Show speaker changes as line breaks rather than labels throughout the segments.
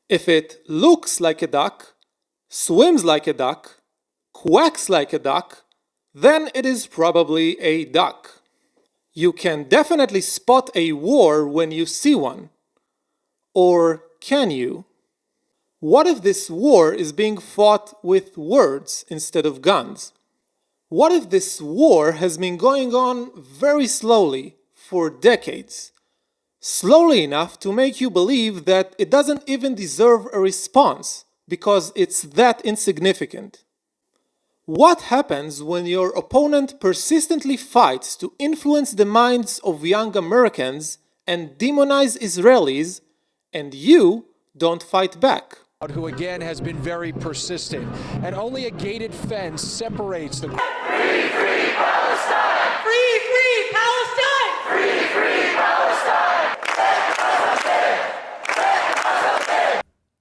If it looks like a duck, swims like a duck, quacks like a duck, then it is probably a duck. You can definitely spot a war when you see one. Or can you? What if this war is being fought with words instead of guns? What if this war has been going on very slowly for decades? Slowly enough to make you believe that it doesn't even deserve a response because it's that insignificant. What happens when your opponent persistently fights to influence the minds of young Americans and demonize Israelis, and you don't fight back?
Who again has been very persistent, and only a gated fence separates the...
Free, free Palestine! Free, free Palestine! Free, free Palestine!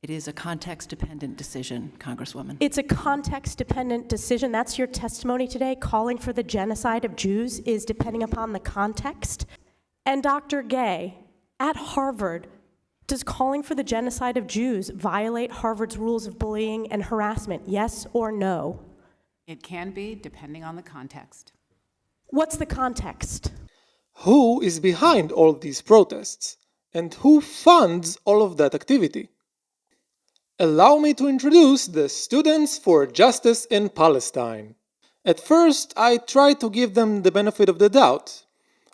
It is a context-dependent decision, Congresswoman.
It's a context-dependent decision. That's your testimony today. Calling for the genocide of Jews is depending upon the context. And Dr. Gay, at Harvard, does calling for the genocide of Jews violate Harvard's rules of bullying and harassment? Yes or no?
It can be, depending on the context.
What's the context?
Who is behind all these protests? And who funds all of that activity? Allow me to introduce the Students for Justice in Palestine. At first, I tried to give them the benefit of the doubt.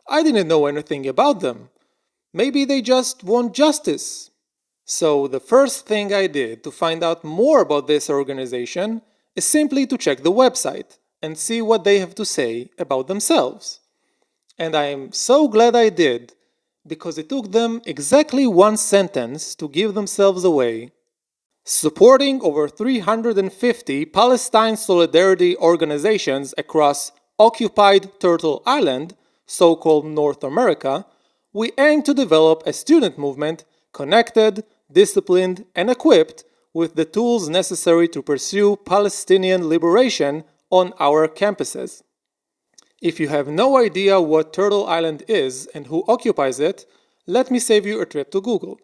I didn't know anything about them. Maybe they just want justice. So the first thing I did to find out more about this organization is simply to check the website and see what they have to say about themselves. And I am so glad I did, because it took them exactly one sentence to give themselves away. Supporting over 350 Palestine solidarity organizations across occupied Turtle Island, so-called North America, we aim to develop a student movement connected, disciplined, and equipped with the tools necessary to pursue Palestinian liberation on our campuses. If you have no idea what Turtle Island is and who occupies it, let me save you a trip to Google.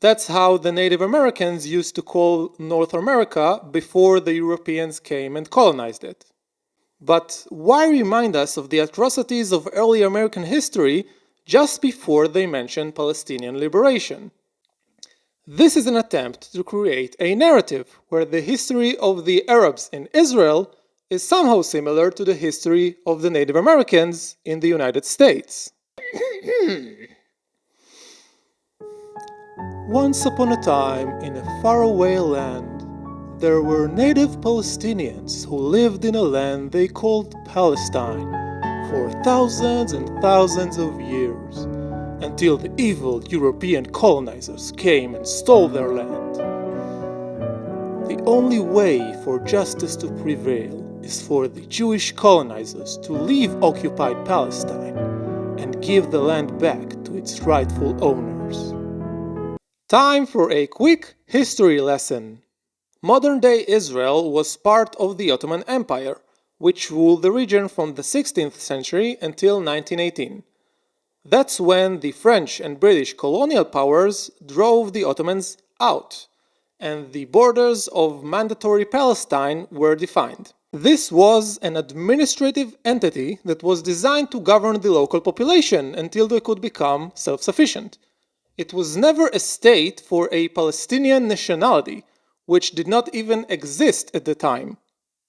That's how the Native Americans used to call North America before the Europeans came and colonized it. But why remind us of the atrocities of early American history just before they mention Palestinian liberation? This is an attempt to create a narrative where the history of the Arabs in Israel is somehow similar to the history of the Native Americans in the United States. Once upon a time, in a faraway land, there were native Palestinians who lived in a land they called Palestine for thousands and thousands of years, until the evil European colonizers came and stole their land. The only way for justice to prevail is for the Jewish colonizers to leave occupied Palestine and give the land back to its rightful owners. Time for a quick history lesson. Modern-day Israel was part of the Ottoman Empire, which ruled the region from the 16th century until 1918. That's when the French and British colonial powers drove the Ottomans out, and the borders of mandatory Palestine were defined. This was an administrative entity that was designed to govern the local population until they could become self-sufficient. It was never a state for a Palestinian nationality, which did not even exist at the time.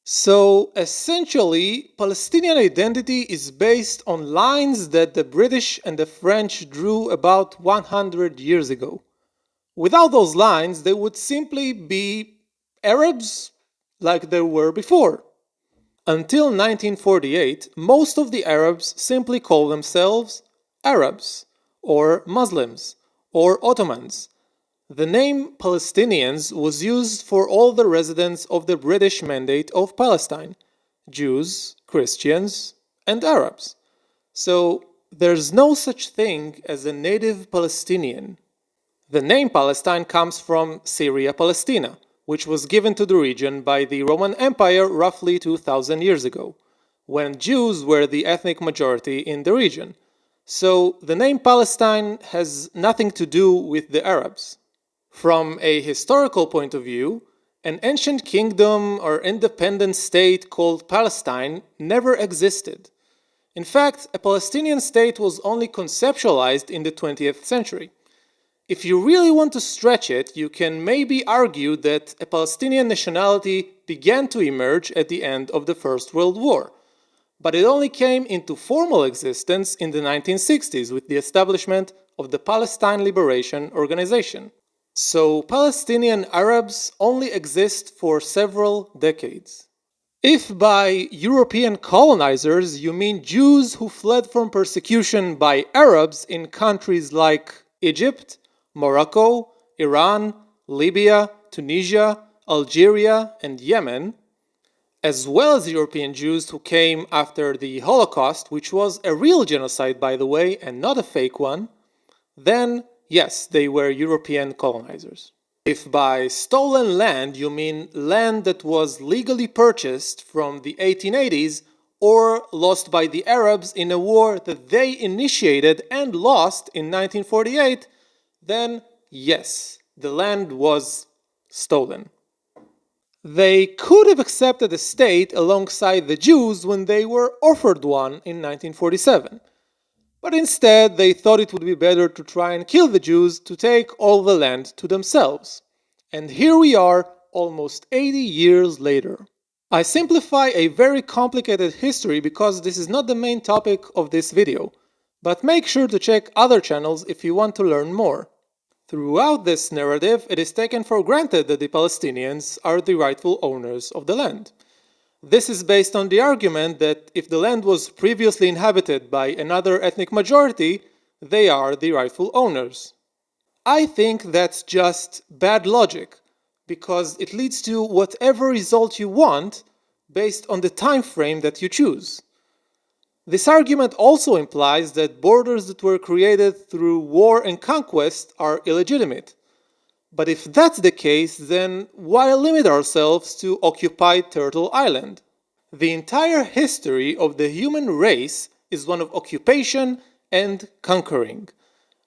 So, essentially, Palestinian identity is based on lines that the British and the French drew about 100 years ago. Without those lines, they would simply be Arabs like they were before. Until 1948, most of the Arabs simply called themselves Arabs, or Muslims, or Ottomans. The name Palestinians was used for all the residents of the British Mandate of Palestine, Jews, Christians, and Arabs. So there's no such thing as a native Palestinian. The name Palestine comes from Syria Palestina, which was given to the region by the Roman Empire roughly 2,000 years ago, when Jews were the ethnic majority in the region. So the name Palestine has nothing to do with the Arabs. From a historical point of view, an ancient kingdom or independent state called Palestine never existed. In fact, a Palestinian state was only conceptualized in the 20th century. If you really want to stretch it, you can maybe argue that a Palestinian nationality began to emerge at the end of the First World War, but it only came into formal existence in the 1960s with the establishment of the Palestine Liberation Organization. So Palestinian Arabs only exist for several decades. If by European colonizers you mean Jews who fled from persecution by Arabs in countries like Egypt, Morocco, Iran, Libya, Tunisia, Algeria, and Yemen, as well as European Jews who came after the Holocaust, which was a real genocide, by the way, and not a fake one, then yes, they were European colonizers. If by stolen land you mean land that was legally purchased from the 1880s or lost by the Arabs in a war that they initiated and lost in 1948, then yes, the land was stolen. They could have accepted a state alongside the Jews when they were offered one in 1947. But instead, they thought it would be better to try and kill the Jews to take all the land to themselves. And here we are, almost 80 years later. I simplify a very complicated history because this is not the main topic of this video, but make sure to check other channels if you want to learn more. Throughout this narrative, it is taken for granted that the Palestinians are the rightful owners of the land. This is based on the argument that if the land was previously inhabited by another ethnic majority, they are the rightful owners. I think that's just bad logic, because it leads to whatever result you want based on the time frame that you choose. This argument also implies that borders that were created through war and conquest are illegitimate. But if that's the case, then why limit ourselves to occupied Turtle Island? The entire history of the human race is one of occupation and conquering.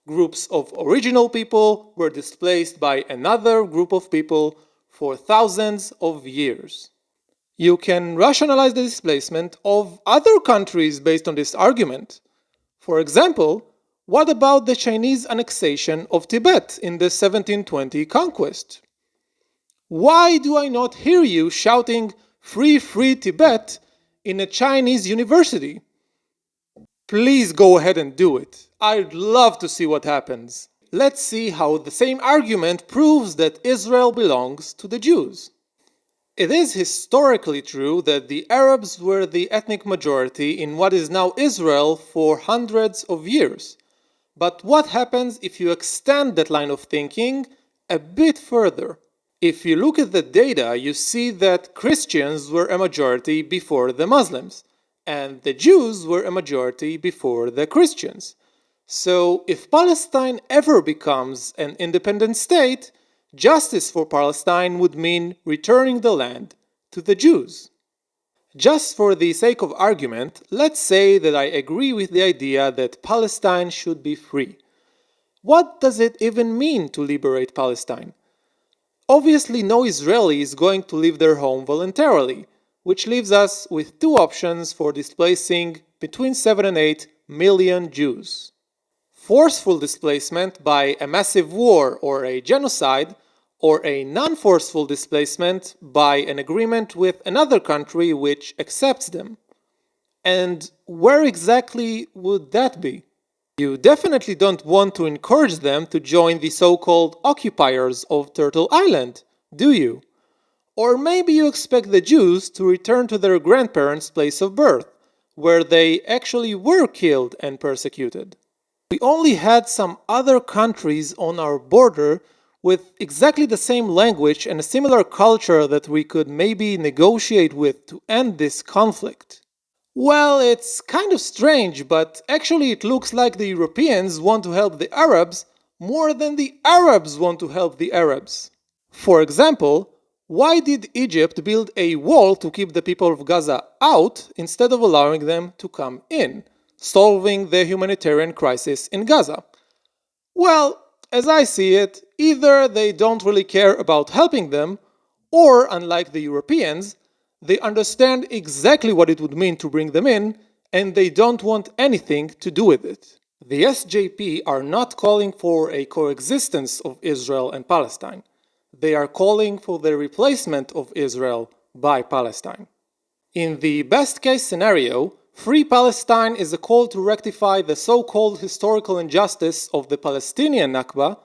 Groups of original people were displaced by another group of people for thousands of years. You can rationalize the displacement of other countries based on this argument. For example, what about the Chinese annexation of Tibet in the 1720 conquest? Why do I not hear you shouting, "Free, free Tibet," in a Chinese university? Please go ahead and do it. I'd love to see what happens. Let's see how the same argument proves that Israel belongs to the Jews. It is historically true that the Arabs were the ethnic majority in what is now Israel for hundreds of years. But what happens if you extend that line of thinking a bit further? If you look at the data, you see that Christians were a majority before the Muslims, and the Jews were a majority before the Christians. So if Palestine ever becomes an independent state, justice for Palestine would mean returning the land to the Jews. Just for the sake of argument, let's say that I agree with the idea that Palestine should be free. What does it even mean to liberate Palestine? Obviously, no Israeli is going to leave their home voluntarily, which leaves us with two options for displacing between 7 and 8 million Jews. Forceful displacement by a massive war or a genocide, or a non-forceful displacement by an agreement with another country which accepts them. And where exactly would that be? You definitely don't want to encourage them to join the so-called occupiers of Turtle Island, do you? Or maybe you expect the Jews to return to their grandparents' place of birth, where they actually were killed and persecuted. We only had some other countries on our border with exactly the same language and a similar culture that we could maybe negotiate with to end this conflict. Well, it's kind of strange, but actually it looks like the Europeans want to help the Arabs more than the Arabs want to help the Arabs. For example, why did Egypt build a wall to keep the people of Gaza out instead of allowing them to come in, solving the humanitarian crisis in Gaza? Well, as I see it, either they don't really care about helping them, or, unlike the Europeans, they understand exactly what it would mean to bring them in, and they don't want anything to do with it. The SJP are not calling for a coexistence of Israel and Palestine. They are calling for the replacement of Israel by Palestine. In the best-case scenario, Free Palestine is a call to rectify the so-called historical injustice of the Palestinian Nakba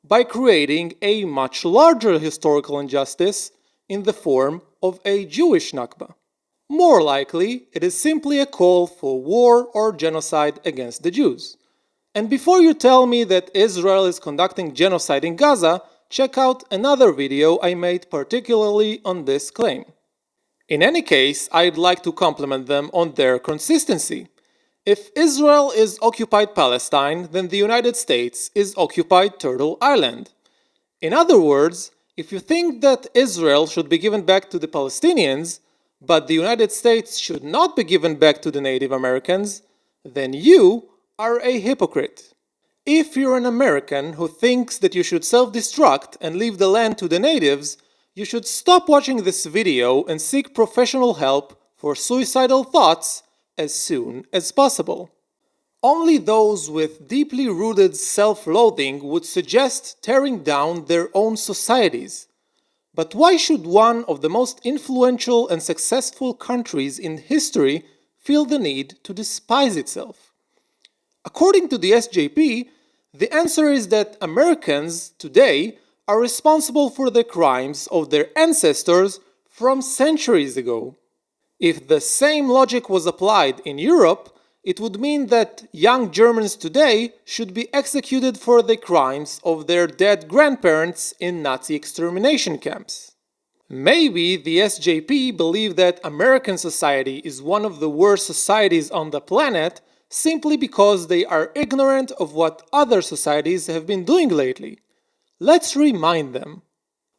by creating a much larger historical injustice in the form of a Jewish Nakba. More likely, it is simply a call for war or genocide against the Jews. And before you tell me that Israel is conducting genocide in Gaza, check out another video I made particularly on this claim. In any case, I'd like to compliment them on their consistency. If Israel is occupied Palestine, then the United States is occupied Turtle Island. In other words, if you think that Israel should be given back to the Palestinians, but the United States should not be given back to the Native Americans, then you are a hypocrite. If you're an American who thinks that you should self-destruct and leave the land to the natives, you should stop watching this video and seek professional help for suicidal thoughts as soon as possible. Only those with deeply rooted self-loathing would suggest tearing down their own societies. But why should one of the most influential and successful countries in history feel the need to despise itself? According to the SJP, the answer is that Americans today are responsible for the crimes of their ancestors from centuries ago. If the same logic was applied in Europe, it would mean that young Germans today should be executed for the crimes of their dead grandparents in Nazi extermination camps. Maybe the SJP believe that American society is one of the worst societies on the planet simply because they are ignorant of what other societies have been doing lately. Let's remind them.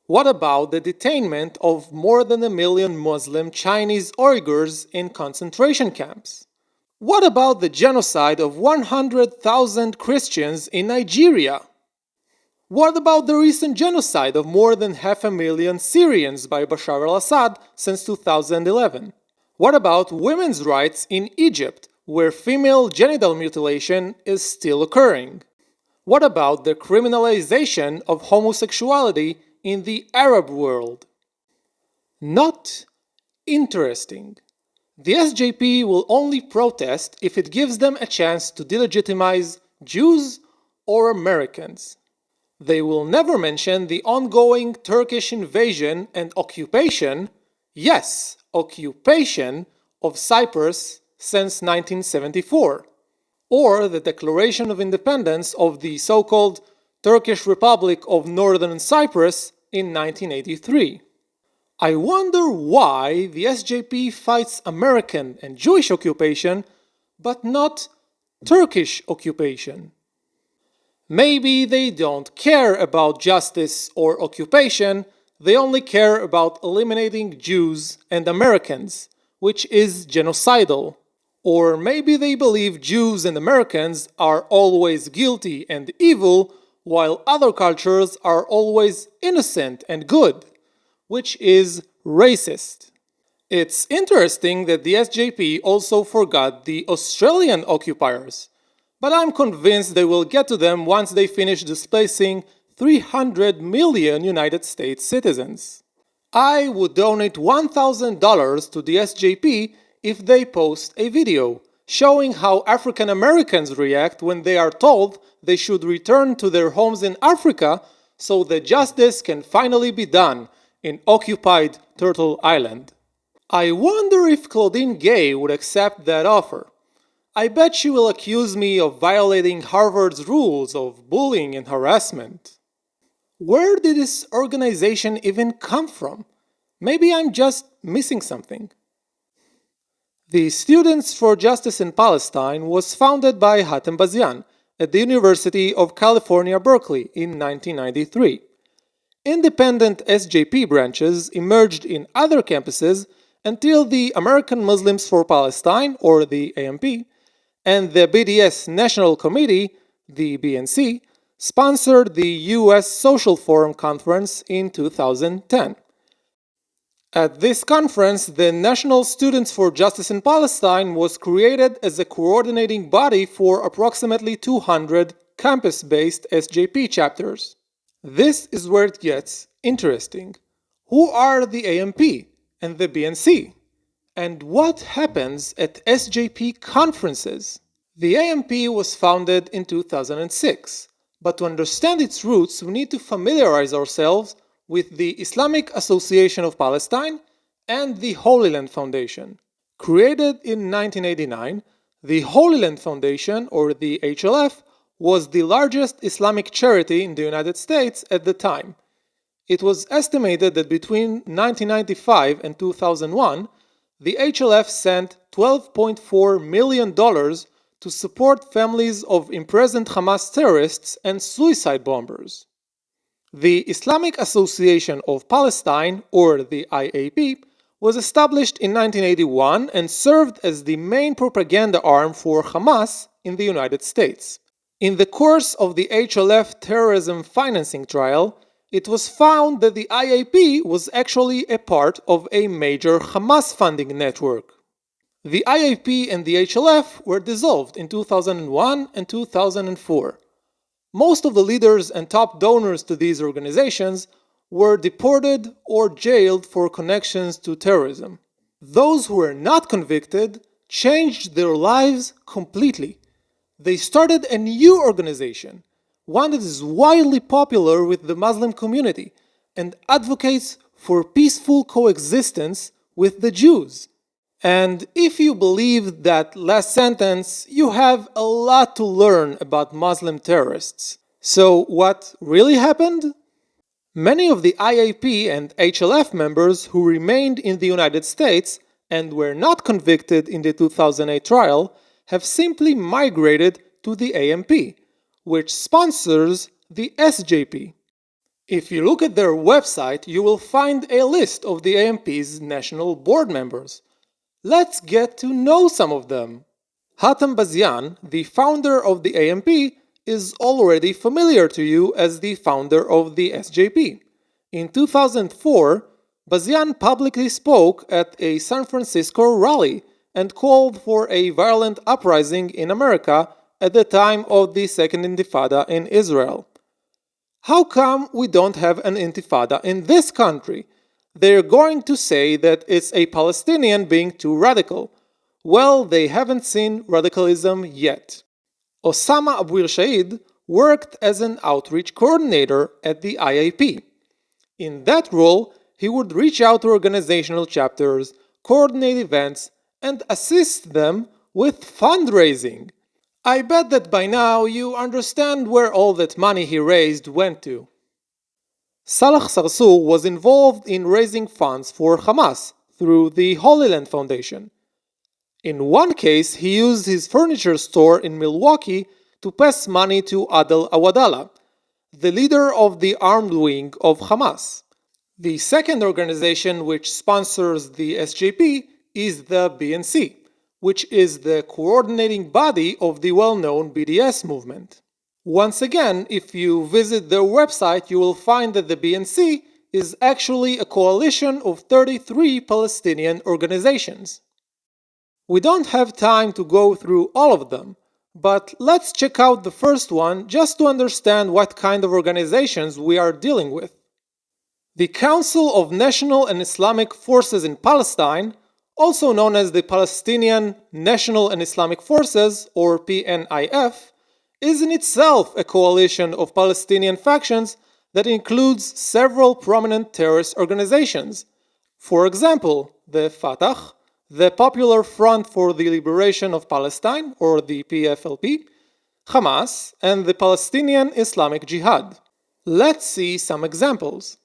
What about the detainment of more than 1 million Muslim Chinese Uyghurs in concentration camps? What about the genocide of 100,000 Christians in Nigeria? What about the recent genocide of more than 500,000 Syrians by Bashar al-Assad since 2011? What about women's rights in Egypt, where female genital mutilation is still occurring? What about the criminalization of homosexuality in the Arab world? Not interesting. The SJP will only protest if it gives them a chance to delegitimize Jews or Americans. They will never mention the ongoing Turkish invasion and occupation, yes, occupation, of Cyprus since 1974. Or the declaration of independence of the so-called Turkish Republic of Northern Cyprus in 1983. I wonder why the SJP fights American and Jewish occupation, but not Turkish occupation. Maybe they don't care about justice or occupation, they only care about eliminating Jews and Americans, which is genocidal. Or maybe they believe Jews and Americans are always guilty and evil, while other cultures are always innocent and good, which is racist. It's interesting that the SJP also forgot the Australian occupiers, but I'm convinced they will get to them once they finish displacing 300 million United States citizens. I would donate $1,000 to the SJP if they post a video showing how African Americans react when they are told they should return to their homes in Africa so that justice can finally be done in occupied Turtle Island. I wonder if Claudine Gay would accept that offer. I bet she will accuse me of violating Harvard's rules of bullying and harassment. Where did this organization even come from? Maybe I'm just missing something. The Students for Justice in Palestine was founded by Hatem Bazian at the University of California, Berkeley in 1993. Independent SJP branches emerged in other campuses until the American Muslims for Palestine, or the AMP, and the BDS National Committee, the BNC, sponsored the US Social Forum Conference in 2010. At this conference, the National Students for Justice in Palestine was created as a coordinating body for approximately 200 campus-based SJP chapters. This is where it gets interesting. Who are the AMP and the BNC? And what happens at SJP conferences? The AMP was founded in 2006, but to understand its roots, we need to familiarize ourselves with the Islamic Association of Palestine and the Holy Land Foundation. Created in 1989, the Holy Land Foundation, or the HLF, was the largest Islamic charity in the United States at the time. It was estimated that between 1995 and 2001, the HLF sent $12.4 million to support families of imprisoned Hamas terrorists and suicide bombers. The Islamic Association of Palestine, or the IAP, was established in 1981 and served as the main propaganda arm for Hamas in the United States. In the course of the HLF terrorism financing trial, it was found that the IAP was actually a part of a major Hamas funding network. The IAP and the HLF were dissolved in 2001 and 2004. Most of the leaders and top donors to these organizations were deported or jailed for connections to terrorism. Those who were not convicted changed their lives completely. They started a new organization, one that is widely popular with the Muslim community and advocates for peaceful coexistence with the Jews. And if you believe that last sentence, you have a lot to learn about Muslim terrorists. So what really happened? Many of the IAP and HLF members who remained in the United States and were not convicted in the 2008 trial have simply migrated to the AMP, which sponsors the SJP. If you look at their website, you will find a list of the AMP's national board members. Let's get to know some of them. Hatem Bazian, the founder of the AMP, is already familiar to you as the founder of the SJP. In 2004, Bazian publicly spoke at a San Francisco rally and called for a violent uprising in America at the time of the Second Intifada in Israel. How come we don't have an intifada in this country? They're going to say that it's a Palestinian being too radical. Well, they haven't seen radicalism yet. Osama Abu Shaid worked as an outreach coordinator at the IAP. In that role, he would reach out to organizational chapters, coordinate events, and assist them with fundraising. I bet that by now you understand where all that money he raised went to. Salah Sarsour was involved in raising funds for Hamas through the Holy Land Foundation. In one case, he used his furniture store in Milwaukee to pass money to Adel Awadallah, the leader of the armed wing of Hamas. The second organization which sponsors the SJP is the BNC, which is the coordinating body of the well-known BDS movement. Once again, if you visit their website, you will find that the BNC is actually a coalition of 33 Palestinian organizations. We don't have time to go through all of them, but let's check out the first one just to understand what kind of organizations we are dealing with. The Council of National and Islamic Forces in Palestine, also known as the Palestinian National and Islamic Forces, or PNIF, is in itself a coalition of Palestinian factions that includes several prominent terrorist organizations. For example, the Fatah, the Popular Front for the Liberation of Palestine, or the PFLP, Hamas, and the Palestinian Islamic Jihad. Let's see some examples.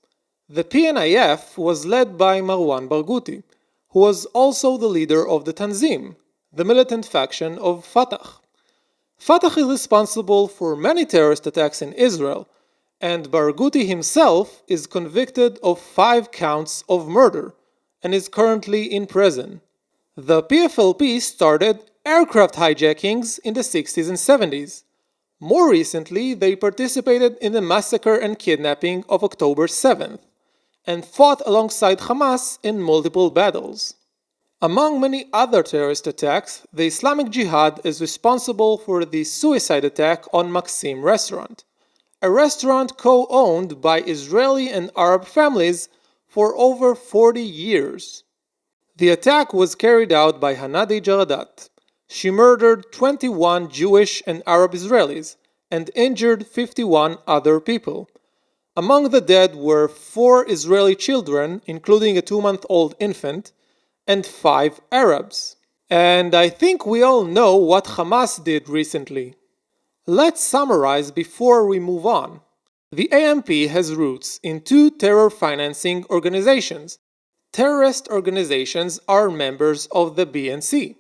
The PNIF was led by Marwan Barghouti, who was also the leader of the Tanzim, the militant faction of Fatah. Fatah is responsible for many terrorist attacks in Israel, and Barghouti himself is convicted of 5 counts of murder and is currently in prison. The PFLP started aircraft hijackings in the 60s and 70s. More recently, they participated in the massacre and kidnapping of October 7th and fought alongside Hamas in multiple battles. Among many other terrorist attacks, the Islamic Jihad is responsible for the suicide attack on Maxim restaurant, a restaurant co-owned by Israeli and Arab families for over 40 years. The attack was carried out by Hanadi Jaradat. She murdered 21 Jewish and Arab Israelis and injured 51 other people. Among the dead were 4 Israeli children, including a 2-month-old infant, and 5 Arabs. And I think we all know what Hamas did recently. Let's summarize before we move on. The AMP has roots in 2 terror financing organizations. Terrorist organizations are members of the BNC.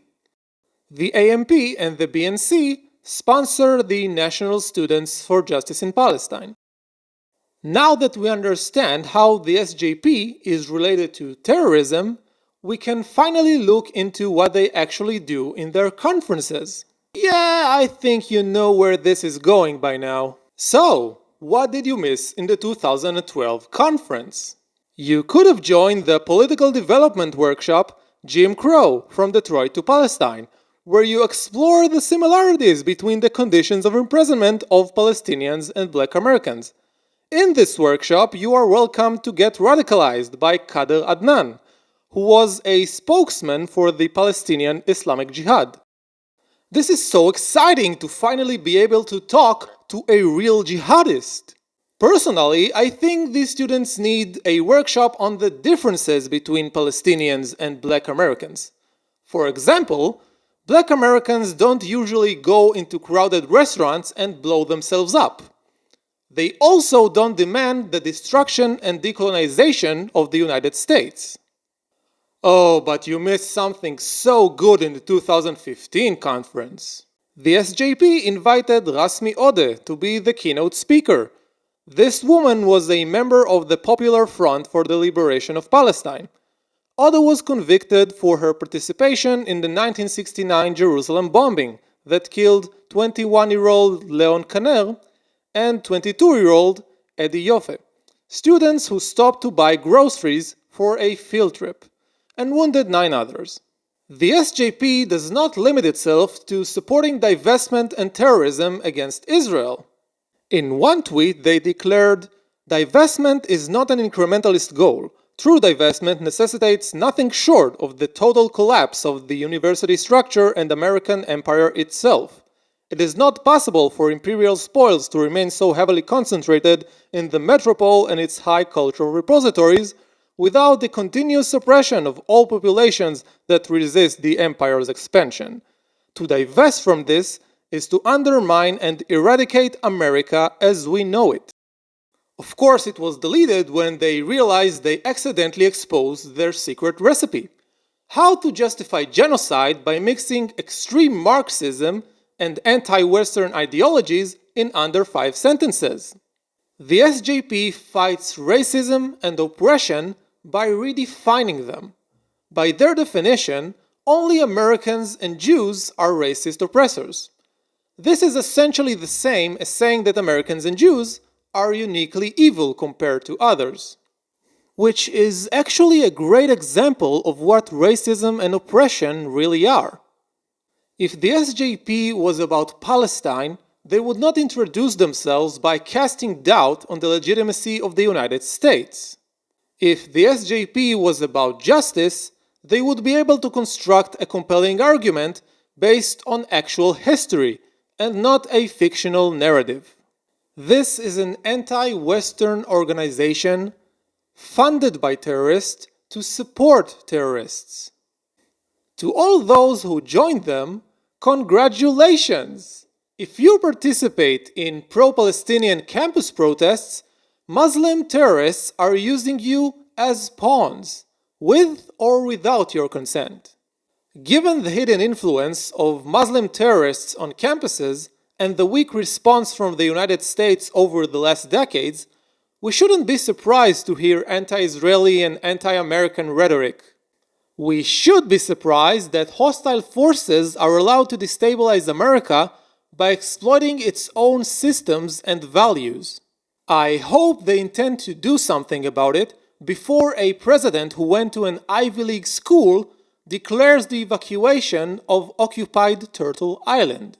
The AMP and the BNC sponsor the National Students for Justice in Palestine. Now that we understand how the SJP is related to terrorism, we can finally look into what they actually do in their conferences. Yeah, I think you know where this is going by now. So, what did you miss in the 2012 conference? You could have joined the Political Development Workshop Jim Crow from Detroit to Palestine, where you explore the similarities between the conditions of imprisonment of Palestinians and Black Americans. In this workshop, you are welcome to get radicalized by Kader Adnan, who was a spokesman for the Palestinian Islamic Jihad. This is so exciting to finally be able to talk to a real jihadist. Personally, I think these students need a workshop on the differences between Palestinians and Black Americans. For example, Black Americans don't usually go into crowded restaurants and blow themselves up. They also don't demand the destruction and decolonization of the United States. Oh, but you missed something so good in the 2015 conference. The SJP invited Rasmea Odeh to be the keynote speaker. This woman was a member of the Popular Front for the Liberation of Palestine. Odeh was convicted for her participation in the 1969 Jerusalem bombing that killed 21-year-old Leon Kaner and 22-year-old Eddie Yoffe, students who stopped to buy groceries for a field trip, and wounded 9 others. The SJP does not limit itself to supporting divestment and terrorism against Israel. In one tweet, they declared, "Divestment is not an incrementalist goal. True divestment necessitates nothing short of the total collapse of the university structure and American empire itself. It is not possible for imperial spoils to remain so heavily concentrated in the metropole and its high cultural repositories without the continuous suppression of all populations that resist the empire's expansion. To divest from this is to undermine and eradicate America as we know it." Of course, it was deleted when they realized they accidentally exposed their secret recipe: how to justify genocide by mixing extreme Marxism and anti-Western ideologies in under 5 sentences. The SJP fights racism and oppression by redefining them. By their definition, only Americans and Jews are racist oppressors. This is essentially the same as saying that Americans and Jews are uniquely evil compared to others, which is actually a great example of what racism and oppression really are. If the SJP was about Palestine, they would not introduce themselves by casting doubt on the legitimacy of the United States. If the SJP was about justice, they would be able to construct a compelling argument based on actual history and not a fictional narrative. This is an anti-Western organization funded by terrorists to support terrorists. To all those who joined them, congratulations! If you participate in pro-Palestinian campus protests, Muslim terrorists are using you as pawns, with or without your consent. Given the hidden influence of Muslim terrorists on campuses and the weak response from the United States over the last decades, we shouldn't be surprised to hear anti-Israeli and anti-American rhetoric. We should be surprised that hostile forces are allowed to destabilize America by exploiting its own systems and values. I hope they intend to do something about it before a president who went to an Ivy League school declares the evacuation of occupied Turtle Island.